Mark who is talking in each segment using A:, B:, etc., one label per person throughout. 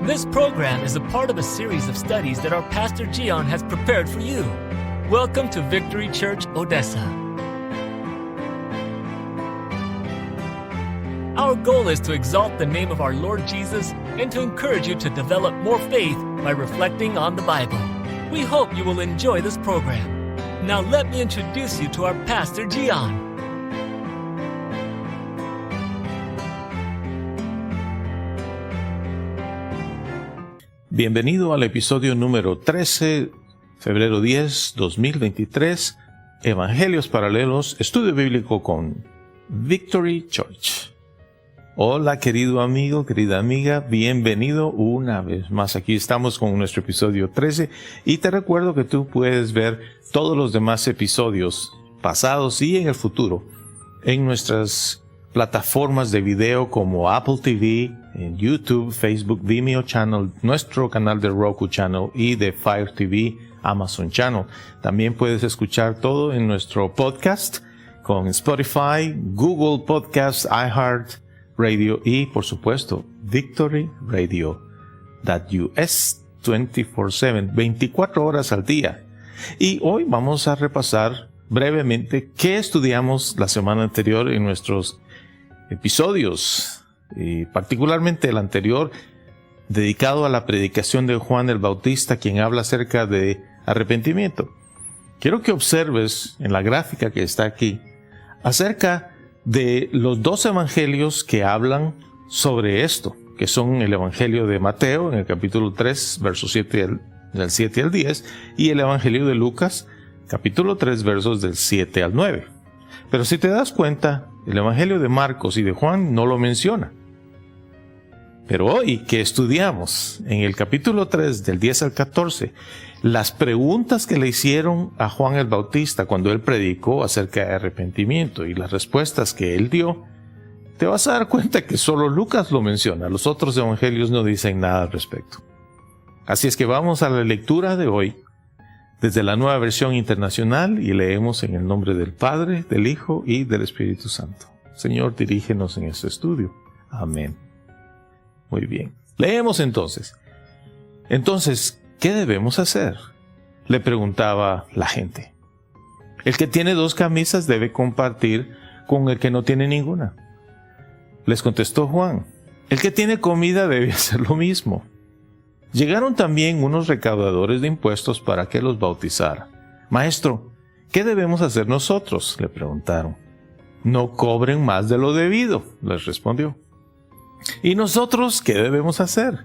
A: This program is a part of a series of studies that our Pastor Gian has prepared for you. Welcome to Victory Church, Odessa. Our goal is to exalt the name of our Lord Jesus and to encourage you to develop more faith by reflecting on the Bible. We hope you will enjoy this program. Now let me introduce you to our Pastor Gian.
B: Bienvenido al episodio número 13, febrero 10, 2023, Evangelios Paralelos, estudio bíblico con Victory Church. Hola querido amigo, querida amiga, bienvenido una vez más. Aquí estamos con nuestro episodio 13 y te recuerdo que tú puedes ver todos los demás episodios pasados y en el futuro en nuestras plataformas de video como Apple TV, en YouTube, Facebook, Vimeo Channel, nuestro canal de Roku Channel y de Fire TV, Amazon Channel. También puedes escuchar todo en nuestro podcast con Spotify, Google Podcasts, iHeart Radio y, por supuesto, Victory Radio.us 24/7, 24 horas al día. Y hoy vamos a repasar brevemente qué estudiamos la semana anterior en nuestros episodios, y particularmente el anterior, dedicado a la predicación de Juan el Bautista, quien habla acerca de arrepentimiento. Quiero que observes en la gráfica que está aquí acerca de los dos evangelios que hablan sobre esto, que son el evangelio de Mateo en el capítulo 3, versos del 7 al 10, y el evangelio de Lucas, capítulo 3, versos del 7 al 9. Pero si te das cuenta, el evangelio de Marcos y de Juan no lo menciona. Pero hoy que estudiamos en el capítulo 3, del 10 al 14, las preguntas que le hicieron a Juan el Bautista cuando él predicó acerca de arrepentimiento y las respuestas que él dio, te vas a dar cuenta que solo Lucas lo menciona. Los otros evangelios no dicen nada al respecto. Así es que vamos a la lectura de hoy desde la Nueva Versión Internacional y leemos en el nombre del Padre, del Hijo y del Espíritu Santo. Señor, dirígenos en este estudio. Amén. Muy bien. Leemos entonces. Entonces, ¿qué debemos hacer?, le preguntaba la gente. El que tiene 2 camisas debe compartir con el que no tiene ninguna. Les contestó Juan. El que tiene comida debe hacer lo mismo. Llegaron también unos recaudadores de impuestos para que los bautizara. Maestro, ¿qué debemos hacer nosotros?, le preguntaron. No cobren más de lo debido, les respondió. ¿Y nosotros qué debemos hacer?,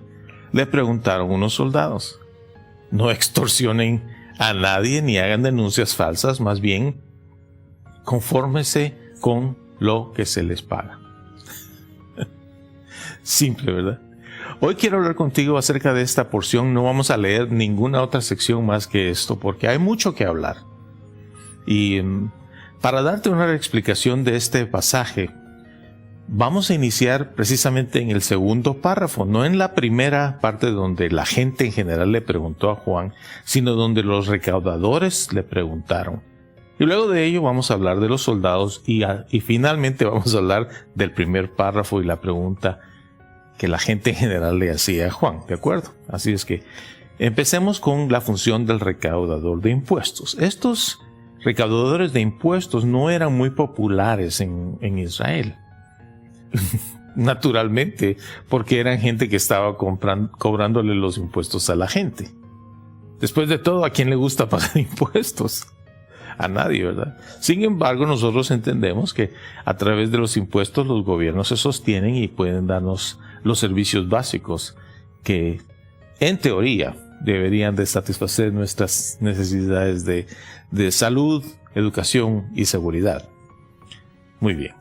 B: le preguntaron unos soldados. No extorsionen a nadie ni hagan denuncias falsas, más bien confórmese con lo que se les paga. Simple, ¿verdad? Hoy quiero hablar contigo acerca de esta porción. No vamos a leer ninguna otra sección más que esto, porque hay mucho que hablar. Y para darte una explicación de este pasaje, vamos a iniciar precisamente en el segundo párrafo, no en la primera parte donde la gente en general le preguntó a Juan, sino donde los recaudadores le preguntaron. Y luego de ello vamos a hablar de los soldados y finalmente vamos a hablar del primer párrafo y la pregunta que la gente en general le hacía a Juan, ¿de acuerdo? Así es que empecemos con la función del recaudador de impuestos. Estos recaudadores de impuestos no eran muy populares en Israel. Naturalmente, porque eran gente que estaba cobrándole los impuestos a la gente. Después de todo, ¿a quién le gusta pagar impuestos? A nadie, ¿verdad? Sin embargo, nosotros entendemos que a través de los impuestos los gobiernos se sostienen y pueden darnos los servicios básicos que, en teoría, deberían de satisfacer nuestras necesidades de salud, educación y seguridad. Muy bien.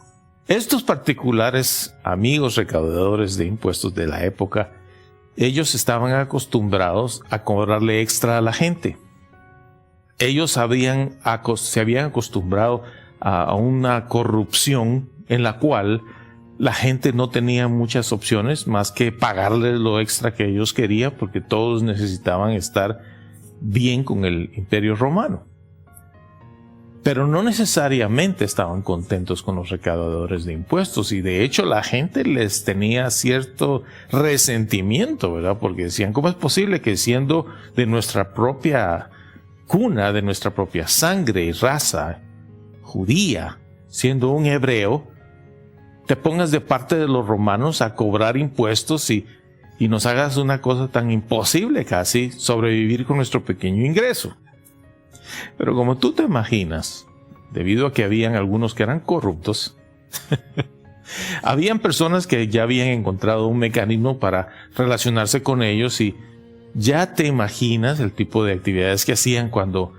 B: Estos particulares amigos recaudadores de impuestos de la época, ellos estaban acostumbrados a cobrarle extra a la gente. Ellos se habían acostumbrado a una corrupción en la cual la gente no tenía muchas opciones más que pagarles lo extra que ellos querían, porque todos necesitaban estar bien con el Imperio Romano. Pero no necesariamente estaban contentos con los recaudadores de impuestos, y de hecho la gente les tenía cierto resentimiento, ¿verdad? Porque decían, ¿cómo es posible que siendo de nuestra propia cuna, de nuestra propia sangre y raza judía, siendo un hebreo, te pongas de parte de los romanos a cobrar impuestos y nos hagas una cosa tan imposible casi, sobrevivir con nuestro pequeño ingreso? Pero como tú te imaginas, debido a que habían algunos que eran corruptos, habían personas que ya habían encontrado un mecanismo para relacionarse con ellos, y ya te imaginas el tipo de actividades que hacían cuando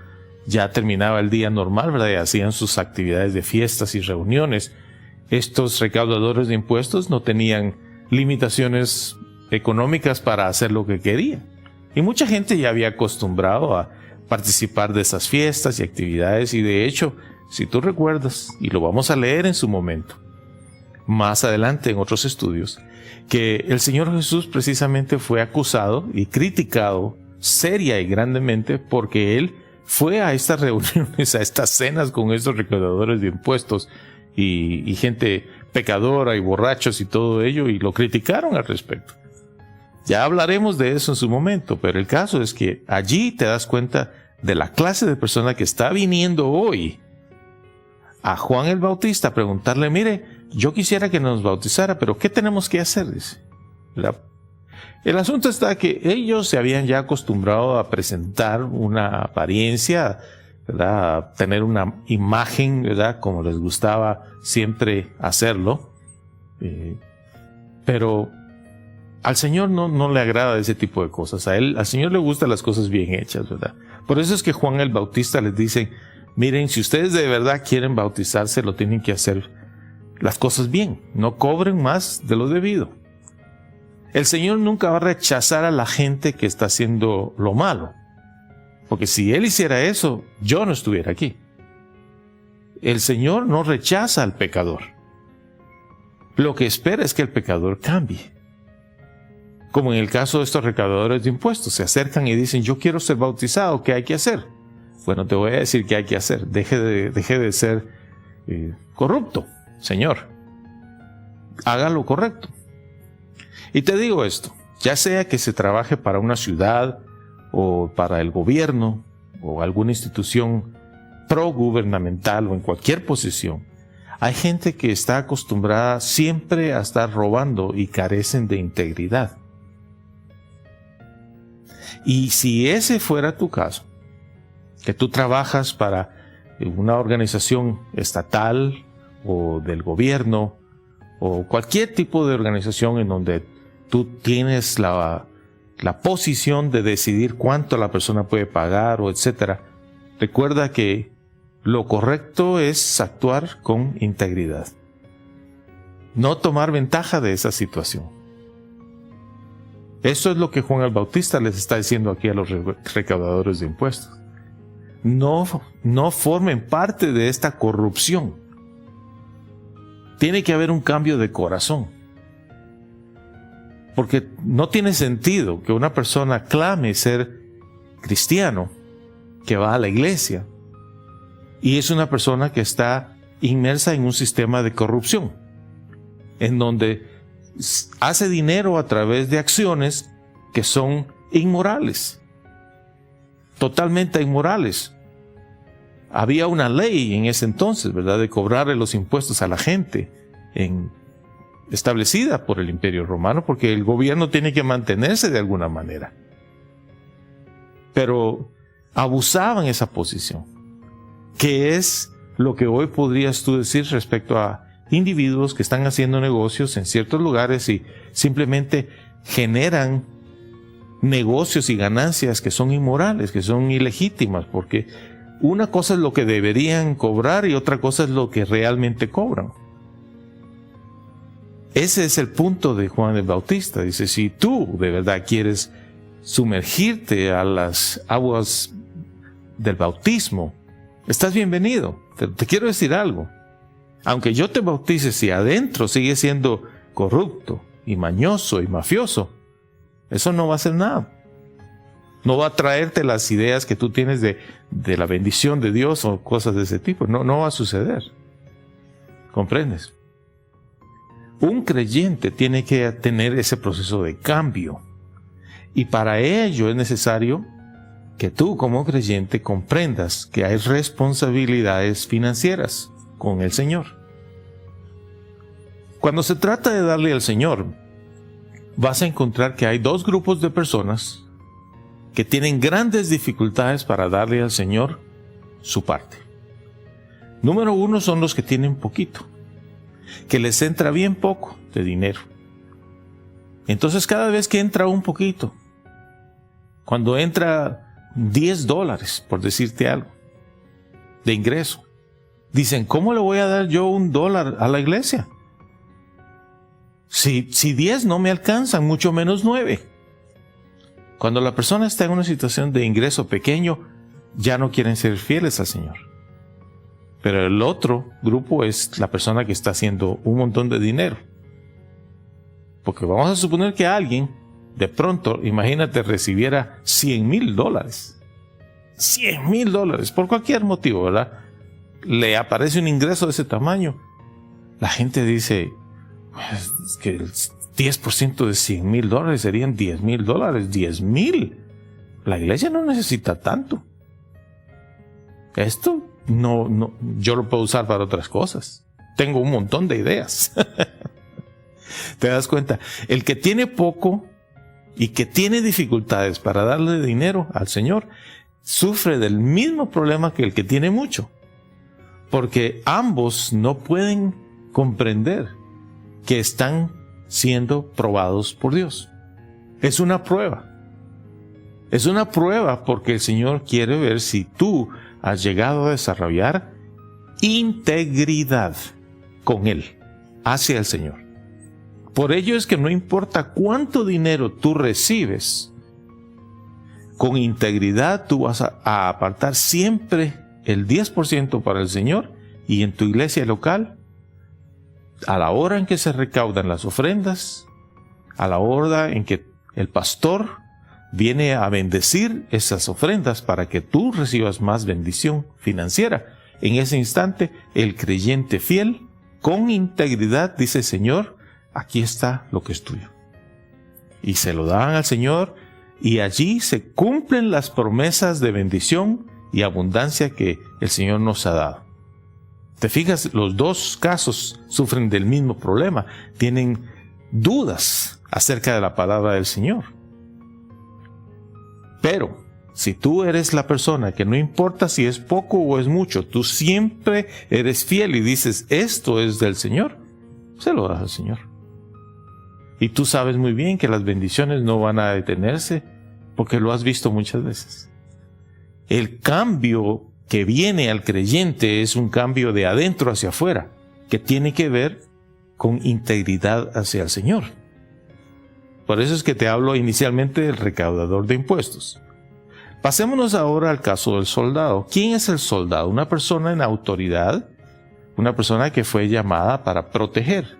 B: ya terminaba el día normal, ¿verdad? Y hacían sus actividades de fiestas y reuniones. Estos recaudadores de impuestos no tenían limitaciones económicas para hacer lo que querían. Y mucha gente ya había acostumbrado a participar de esas fiestas y actividades, y de hecho, si tú recuerdas, y lo vamos a leer en su momento, más adelante en otros estudios, que el Señor Jesús precisamente fue acusado y criticado seria y grandemente porque Él fue a estas reuniones, a estas cenas con estos recaudadores de impuestos y gente pecadora y borrachos y todo ello, y lo criticaron al respecto. Ya hablaremos de eso en su momento, pero el caso es que allí te das cuenta de la clase de persona que está viniendo hoy a Juan el Bautista a preguntarle, mire, yo quisiera que nos bautizara, pero ¿qué tenemos que hacer? Dice. El asunto está que ellos se habían ya acostumbrado a presentar una apariencia, ¿verdad? A tener una imagen, ¿verdad? Como les gustaba siempre hacerlo, pero al Señor no le agrada ese tipo de cosas. Al Señor le gustan las cosas bien hechas, ¿verdad? Por eso es que Juan el Bautista les dice, miren, si ustedes de verdad quieren bautizarse, lo tienen que hacer las cosas bien. No cobren más de lo debido. El Señor nunca va a rechazar a la gente que está haciendo lo malo. Porque si Él hiciera eso, yo no estuviera aquí. El Señor no rechaza al pecador. Lo que espera es que el pecador cambie. Como en el caso de estos recaudadores de impuestos, se acercan y dicen, yo quiero ser bautizado, ¿qué hay que hacer? Bueno, te voy a decir qué hay que hacer. Deje de ser corrupto, Señor. Haga lo correcto. Y te digo esto, ya sea que se trabaje para una ciudad o para el gobierno o alguna institución progubernamental o en cualquier posición, hay gente que está acostumbrada siempre a estar robando y carecen de integridad. Y si ese fuera tu caso, que tú trabajas para una organización estatal o del gobierno o cualquier tipo de organización en donde tú tienes la posición de decidir cuánto la persona puede pagar o etcétera, recuerda que lo correcto es actuar con integridad. No tomar ventaja de esa situación. Eso es lo que Juan el Bautista les está diciendo aquí a los recaudadores de impuestos. No formen parte de esta corrupción. Tiene que haber un cambio de corazón. Porque no tiene sentido que una persona clame ser cristiano, que va a la iglesia, y es una persona que está inmersa en un sistema de corrupción, en donde hace dinero a través de acciones que son inmorales, totalmente inmorales. Había una ley en ese entonces, ¿verdad?, de cobrarle los impuestos a la gente, establecida por el Imperio Romano, porque el gobierno tiene que mantenerse de alguna manera. Pero abusaban esa posición, que es lo que hoy podrías tú decir respecto a individuos que están haciendo negocios en ciertos lugares y simplemente generan negocios y ganancias que son inmorales, que son ilegítimas, porque una cosa es lo que deberían cobrar y otra cosa es lo que realmente cobran. Ese es el punto de Juan el Bautista. Dice, si tú de verdad quieres sumergirte a las aguas del bautismo, estás bienvenido. Te quiero decir algo. Aunque yo te bautice, si adentro sigue siendo corrupto y mañoso y mafioso, eso no va a hacer nada. No va a traerte las ideas que tú tienes de la bendición de Dios o cosas de ese tipo. No va a suceder. ¿Comprendes? Un creyente tiene que tener ese proceso de cambio. Y para ello es necesario que tú como creyente comprendas que hay responsabilidades financieras con el Señor. Cuando se trata de darle al Señor, vas a encontrar que hay dos grupos de personas que tienen grandes dificultades para darle al Señor su parte. Número uno son los que tienen poquito, que les entra bien poco de dinero. Entonces cada vez que entra un poquito, cuando entra $10, por decirte algo, de ingreso, dicen, ¿cómo le voy a dar yo $1 a la iglesia? Si 10 no me alcanzan, mucho menos 9. Cuando la persona está en una situación de ingreso pequeño, ya no quieren ser fieles al Señor. Pero el otro grupo es la persona que está haciendo un montón de dinero. Porque vamos a suponer que alguien, de pronto, imagínate, recibiera $100,000. $100,000, por cualquier motivo, ¿verdad? Le aparece un ingreso de ese tamaño. La gente dice, pues, es que el 10% de $100,000 serían $10,000. $10,000. La iglesia no necesita tanto. Esto no, yo lo puedo usar para otras cosas. Tengo un montón de ideas. ¿Te das cuenta? El que tiene poco y que tiene dificultades para darle dinero al Señor, sufre del mismo problema que el que tiene mucho. Porque ambos no pueden comprender que están siendo probados por Dios. Es una prueba. Es una prueba porque el Señor quiere ver si tú has llegado a desarrollar integridad con Él, hacia el Señor. Por ello es que no importa cuánto dinero tú recibes, con integridad tú vas a apartar siempre el 10% para el Señor, y en tu iglesia local, a la hora en que se recaudan las ofrendas, a la hora en que el pastor viene a bendecir esas ofrendas para que tú recibas más bendición financiera, en ese instante el creyente fiel, con integridad, dice: Señor, aquí está lo que es tuyo. Y se lo dan al Señor, y allí se cumplen las promesas de bendición y abundancia que el Señor nos ha dado. Te fijas, los dos casos sufren del mismo problema. Tienen dudas acerca de la palabra del Señor. Pero si tú eres la persona que no importa si es poco o es mucho, tú siempre eres fiel y dices, esto es del Señor, se lo das al Señor. Y tú sabes muy bien que las bendiciones no van a detenerse, porque lo has visto muchas veces. El cambio que viene al creyente es un cambio de adentro hacia afuera, que tiene que ver con integridad hacia el Señor. Por eso es que te hablo inicialmente del recaudador de impuestos. Pasémonos ahora al caso del soldado. ¿Quién es el soldado? Una persona en autoridad, una persona que fue llamada para proteger,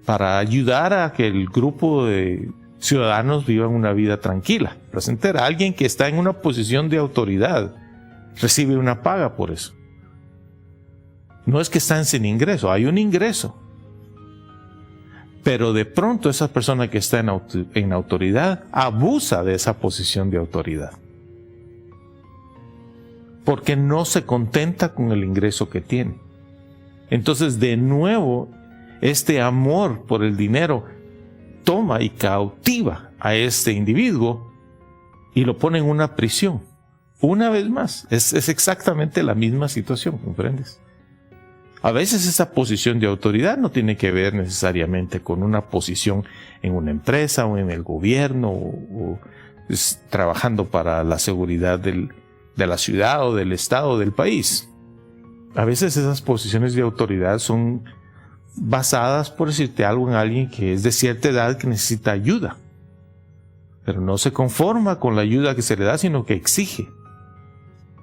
B: para ayudar a que el grupo de ciudadanos vivan una vida tranquila, placentera. Alguien que está en una posición de autoridad recibe una paga por eso. No es que están sin ingreso, hay un ingreso. Pero de pronto esa persona que está en autoridad abusa de esa posición de autoridad, porque no se contenta con el ingreso que tiene. Entonces, de nuevo, este amor por el dinero toma y cautiva a este individuo y lo pone en una prisión. Una vez más, es exactamente la misma situación, ¿comprendes? A veces esa posición de autoridad no tiene que ver necesariamente con una posición en una empresa o en el gobierno o trabajando para la seguridad de la ciudad o del estado o del país. A veces esas posiciones de autoridad son basadas, por decirte algo, en alguien que es de cierta edad que necesita ayuda, pero no se conforma con la ayuda que se le da, sino que exige,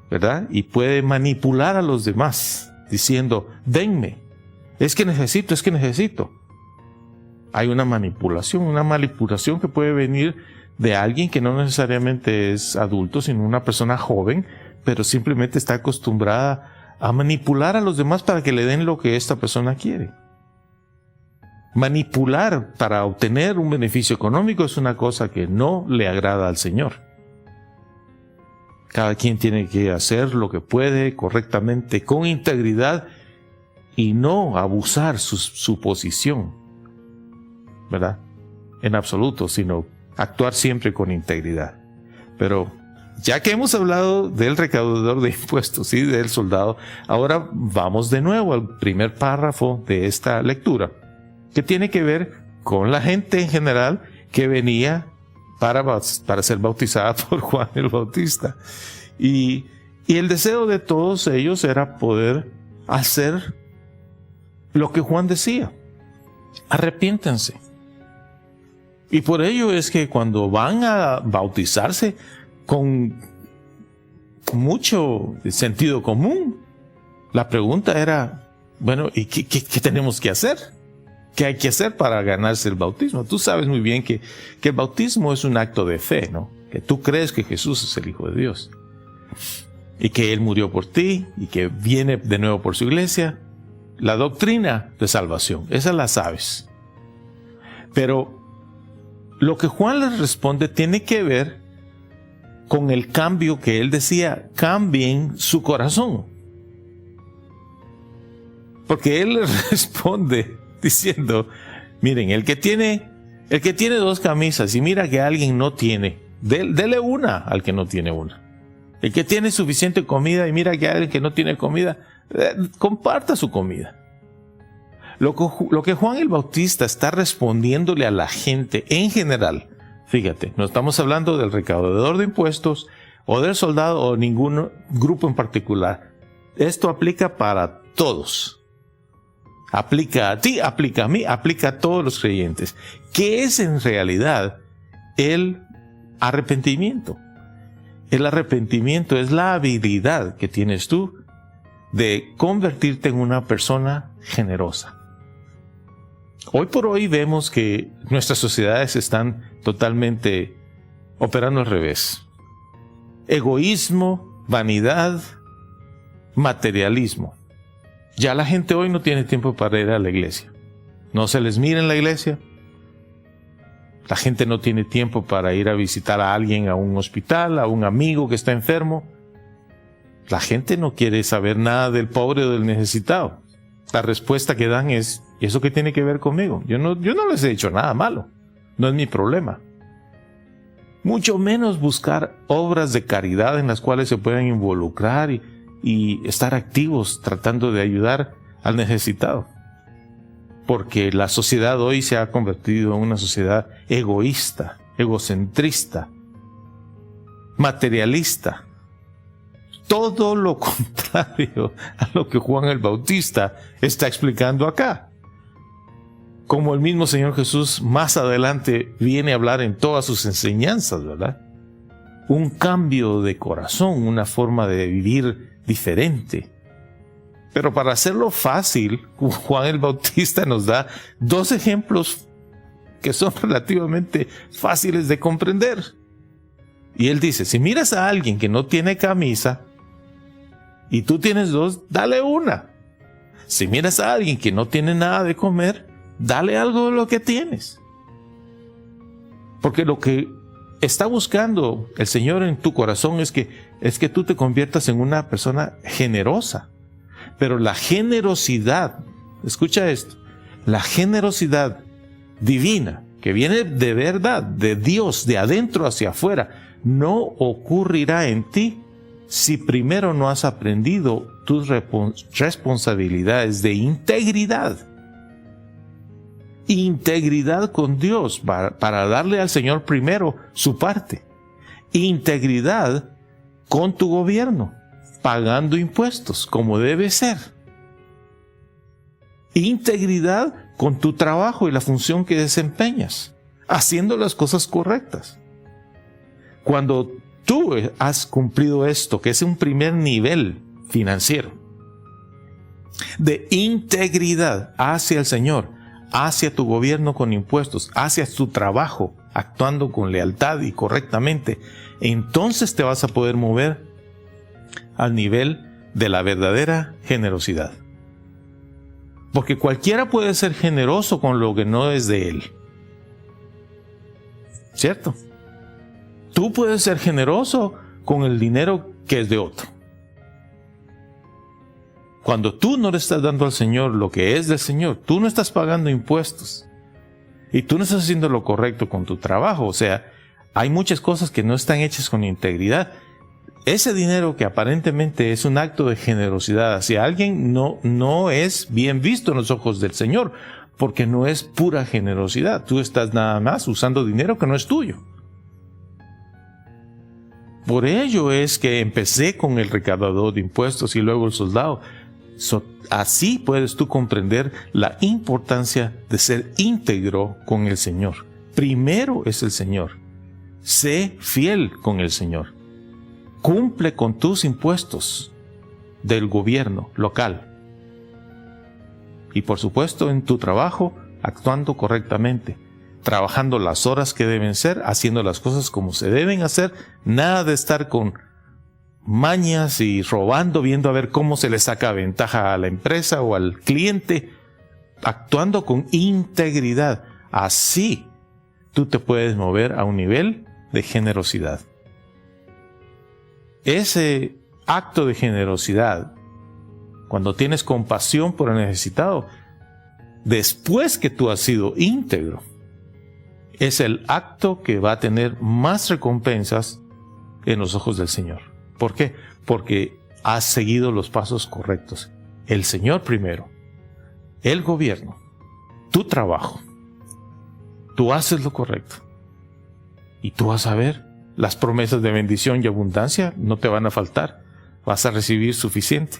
B: ¿verdad? Y puede manipular a los demás diciendo, denme, es que necesito. Hay una manipulación que puede venir de alguien que no necesariamente es adulto, sino una persona joven, pero simplemente está acostumbrada a manipular a los demás para que le den lo que esta persona quiere. Manipular para obtener un beneficio económico es una cosa que no le agrada al Señor. Cada quien tiene que hacer lo que puede correctamente, con integridad, y no abusar su posición, ¿verdad? En absoluto, sino actuar siempre con integridad. Pero ya que hemos hablado del recaudador de impuestos y del soldado, ahora vamos de nuevo al primer párrafo de esta lectura, que tiene que ver con la gente en general que venía para ser bautizada por Juan el Bautista. Y el deseo de todos ellos era poder hacer lo que Juan decía: arrepiéntanse. Y por ello es que cuando van a bautizarse con mucho sentido común, la pregunta era, bueno, ¿y qué tenemos que hacer? ¿Qué hay que hacer para ganarse el bautismo? Tú sabes muy bien que el bautismo es un acto de fe, ¿no? Que tú crees que Jesús es el Hijo de Dios y que Él murió por ti y que viene de nuevo por su iglesia. La doctrina de salvación, esa la sabes. Pero lo que Juan les responde tiene que ver con el cambio que él decía: cambien su corazón. Porque él les responde diciendo: miren, el que tiene 2 camisas y mira que alguien no tiene, dele una al que no tiene una. El que tiene suficiente comida y mira que alguien que no tiene comida, comparta su comida. Lo que Juan el Bautista está respondiéndole a la gente en general, fíjate, no estamos hablando del recaudador de impuestos o del soldado o ningún grupo en particular. Esto aplica para todos. Aplica a ti, aplica a mí, aplica a todos los creyentes. ¿Qué es en realidad el arrepentimiento? El arrepentimiento es la habilidad que tienes tú de convertirte en una persona generosa. Hoy por hoy vemos que nuestras sociedades están totalmente operando al revés. Egoísmo, vanidad, materialismo. Ya la gente hoy no tiene tiempo para ir a la iglesia. No se les mira en la iglesia. La gente no tiene tiempo para ir a visitar a alguien a un hospital, a un amigo que está enfermo. La gente no quiere saber nada del pobre o del necesitado. La respuesta que dan es: ¿y eso qué tiene que ver conmigo? Yo no les he hecho nada malo. No es mi problema. Mucho menos buscar obras de caridad en las cuales se puedan involucrar y estar activos tratando de ayudar al necesitado. Porque la sociedad hoy se ha convertido en una sociedad egoísta, egocentrista, materialista. Todo lo contrario a lo que Juan el Bautista está explicando acá. Como el mismo Señor Jesús más adelante viene a hablar en todas sus enseñanzas, ¿verdad? Un cambio de corazón, una forma de vivir diferente. Pero para hacerlo fácil, Juan el Bautista nos da 2 ejemplos que son relativamente fáciles de comprender. Y él dice: si miras a alguien que no tiene camisa y tú tienes 2, dale una. Si miras a alguien que no tiene nada de comer, dale algo de lo que tienes. Porque lo que está buscando el Señor en tu corazón es que tú te conviertas en una persona generosa. Pero la generosidad, escucha esto, la generosidad divina, que viene de verdad, de Dios, de adentro hacia afuera, no ocurrirá en ti si primero no has aprendido tus responsabilidades de integridad. Integridad con Dios para darle al Señor primero su parte. Integridad con tu gobierno, pagando impuestos como debe ser. Integridad con tu trabajo y la función que desempeñas, haciendo las cosas correctas. Cuando tú has cumplido esto, que es un primer nivel financiero, de integridad hacia el Señor, hacia tu gobierno con impuestos, hacia tu trabajo, actuando con lealtad y correctamente, entonces te vas a poder mover al nivel de la verdadera generosidad. Porque cualquiera puede ser generoso con lo que no es de él. ¿Cierto? Tú puedes ser generoso con el dinero que es de otro. Cuando tú no le estás dando al Señor lo que es del Señor, tú no estás pagando impuestos. Y tú no estás haciendo lo correcto con tu trabajo. O sea, hay muchas cosas que no están hechas con integridad. Ese dinero que aparentemente es un acto de generosidad hacia alguien no es bien visto en los ojos del Señor, porque no es pura generosidad. Tú estás nada más usando dinero que no es tuyo. Por ello es que empecé con el recaudador de impuestos y luego el soldado. Así puedes tú comprender la importancia de ser íntegro con el Señor. Primero es el Señor. Sé fiel con el Señor. Cumple con tus impuestos del gobierno local. Y por supuesto en tu trabajo, actuando correctamente, trabajando las horas que deben ser, haciendo las cosas como se deben hacer, nada de estar con mañas y robando, viendo a ver cómo se le saca ventaja a la empresa o al cliente, actuando con integridad. Así tú te puedes mover a un nivel de generosidad. Ese acto de generosidad, cuando tienes compasión por el necesitado, después que tú has sido íntegro, es el acto que va a tener más recompensas en los ojos del Señor. ¿Por qué? Porque has seguido los pasos correctos. El Señor primero, el gobierno, tu trabajo. Tú haces lo correcto. Y tú vas a ver, las promesas de bendición y abundancia no te van a faltar. Vas a recibir suficiente.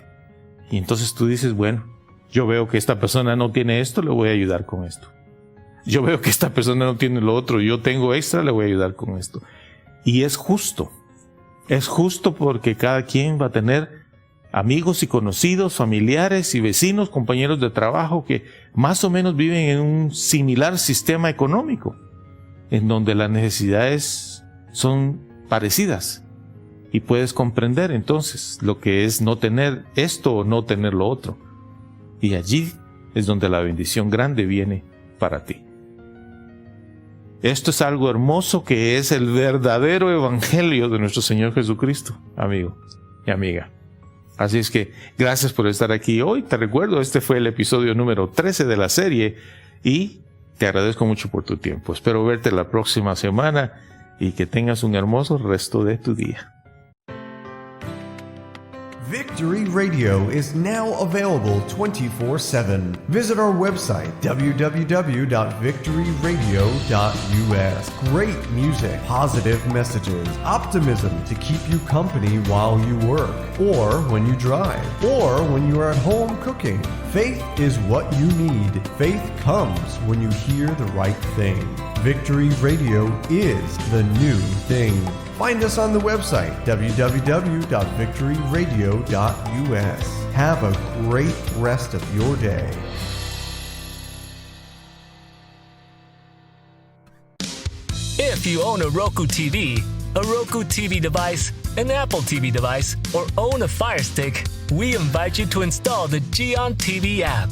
B: Y entonces tú dices, bueno, yo veo que esta persona no tiene esto, le voy a ayudar con esto. Yo veo que esta persona no tiene lo otro, yo tengo extra, le voy a ayudar con esto. Y es justo. Es justo porque cada quien va a tener amigos y conocidos, familiares y vecinos, compañeros de trabajo que más o menos viven en un similar sistema económico, en donde las necesidades son parecidas. Y puedes comprender entonces lo que es no tener esto o no tener lo otro. Y allí es donde la bendición grande viene para ti. Esto es algo hermoso que es el verdadero evangelio de nuestro Señor Jesucristo, amigo y amiga. Así es que gracias por estar aquí hoy. Te recuerdo, este fue el episodio número 13 de la serie y te agradezco mucho por tu tiempo. Espero verte la próxima semana y que tengas un hermoso resto de tu día.
C: Victory Radio is now available 24/7. Visit our website, www.victoryradio.us. Great music, positive messages, optimism to keep you company while you work, or when you drive, or when you are at home cooking. Faith is what you need. Faith comes when you hear the right thing. Victory Radio is the new thing. Find us on the website, www.victoryradio.us. Have a great rest of your day.
A: If you own a Roku TV, a Roku TV device, an Apple TV device, or own a Fire Stick, we invite you to install the Gion TV app.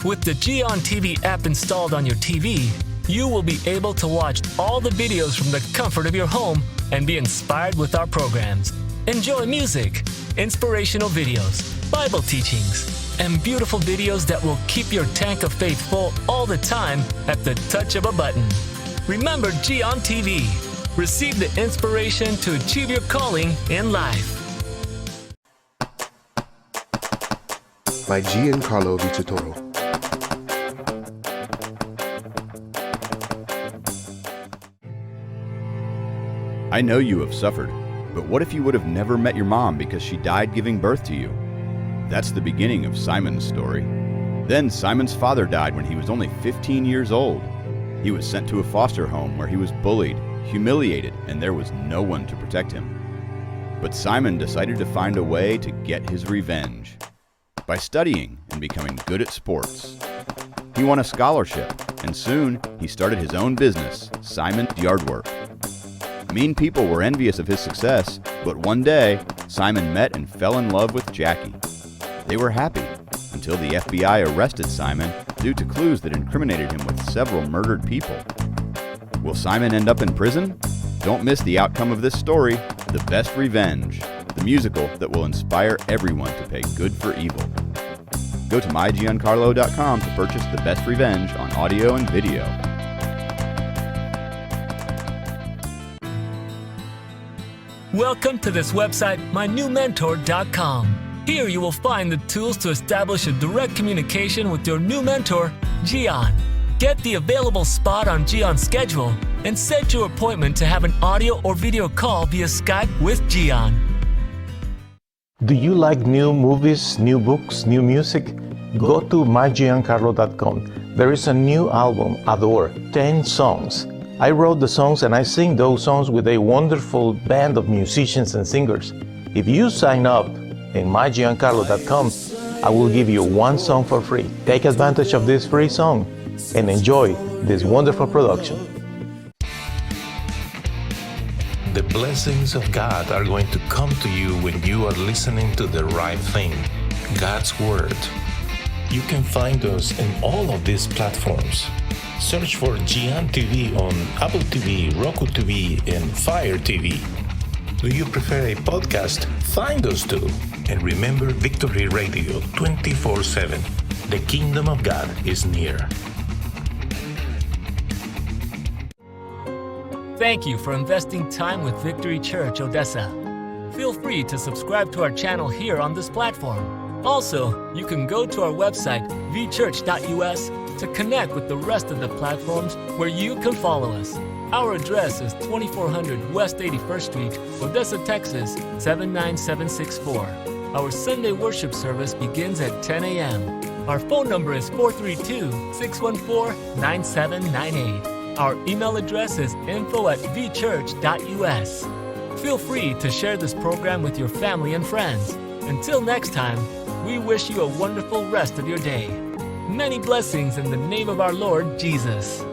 A: With the Gion TV app installed on your TV, you will be able to watch all the videos from the comfort of your home and be inspired with our programs. Enjoy music, inspirational videos, Bible teachings, and beautiful videos that will keep your tank of faith full all the time at the touch of a button. Remember Gion TV. Receive the inspiration to achieve your calling in life.
D: By Giancarlo Vitatoro.
E: I know you have suffered, but what if you would have never met your mom because she died giving birth to you? That's the beginning of Simon's story. Then Simon's father died when he was only 15 years old. He was sent to a foster home where he was bullied, humiliated, and there was no one to protect him. But Simon decided to find a way to get his revenge by studying and becoming good at sports. He won a scholarship and soon he started his own business, Simon's Yardwork. Mean people were envious of his success, but one day, Simon met and fell in love with Jackie. They were happy until the FBI arrested Simon due to clues that incriminated him with several murdered people. Will Simon end up in prison? Don't miss the outcome of this story, The Best Revenge, the musical that will inspire everyone to pay good for evil. Go to mygiancarlo.com to purchase The Best Revenge on audio and video.
A: Welcome to this website, mynewmentor.com. Here you will find the tools to establish a direct communication with your new mentor, Gian. Get the available spot on Gion's schedule and set your appointment to have an audio or video call via Skype with Gian.
B: Do you like new movies, new books, new music? Go to mygiancarlo.com. There is a new album, Adore, 10 songs. I wrote the songs and I sing those songs with a wonderful band of musicians and singers. If you sign up in mygiancarlo.com, I will give you one song for free. Take advantage of this free song and enjoy this wonderful production. The blessings of God are going to come to you when you are listening to the right thing, God's Word. You can find us in all of these platforms. Search for Gian TV on Apple TV, Roku TV, and Fire TV. Do you prefer a podcast? Find us too. And remember Victory Radio 24/7. The kingdom of God is near.
A: Thank you for investing time with Victory Church Odessa. Feel free to subscribe to our channel here on this platform. Also, you can go to our website, vchurch.us, to connect with the rest of the platforms where you can follow us. Our address is 2400 West 81st Street, Odessa, Texas, 79764. Our Sunday worship service begins at 10 a.m. Our phone number is 432-614-9798. Our email address is info@vchurch.us. Feel free to share this program with your family and friends. Until next time, we wish you a wonderful rest of your day. Many blessings in the name of our Lord Jesus.